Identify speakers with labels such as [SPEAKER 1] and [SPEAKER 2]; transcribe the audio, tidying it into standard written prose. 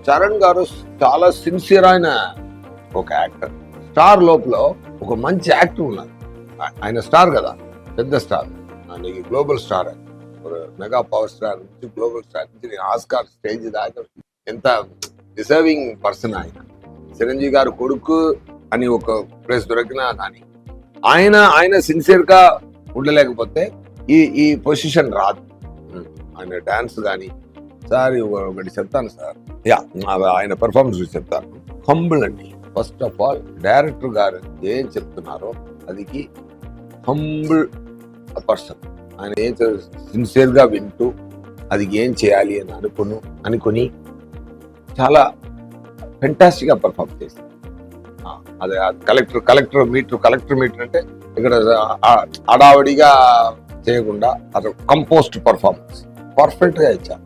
[SPEAKER 1] చరణ్ గారు చాలా సిన్సియర్ అయిన ఒక యాక్టర్. స్టార్ లోపల ఒక మంచి యాక్టర్ ఉన్నారు. ఆయన స్టార్ కదా, పెద్ద star, global star, mega power star నుంచి గ్లోబల్ స్టార్ నుంచి ఆస్కార్ స్టేజ్ దాకా ఎంత డిజర్వింగ్ పర్సన్ ఆయన. చిరంజీవి గారు కొడుకు అని ఒక ప్లేస్ దొరికినా కానీ ఆయన సిన్సియర్ గా ఉండలేకపోతే ఈ పొజిషన్ రాదు. ఆయన డాన్స్ కానీ సార్ ఒకటి చెప్తాను సార్, ఆయన పెర్ఫార్మెన్స్ గురించి చెప్తాను. హంబుల్ అండి. ఫస్ట్ ఆఫ్ ఆల్ డైరెక్టర్ గారు ఏం చెప్తున్నారో అది హంబుల్ పర్సన్. ఆయన ఏం సిన్సియర్ గా వింటూ అది ఏం చేయాలి అని అనుకుని చాలా ఫెంటాస్టిక్ గా పర్ఫార్మ్ చేశారు. అదే కలెక్టర్ మీటర్ అంటే ఇక్కడ అడావడిగా చేయకుండా అది కంపోస్ట్ పర్ఫార్మెన్స్ పర్ఫెక్ట్ గా ఇచ్చారు.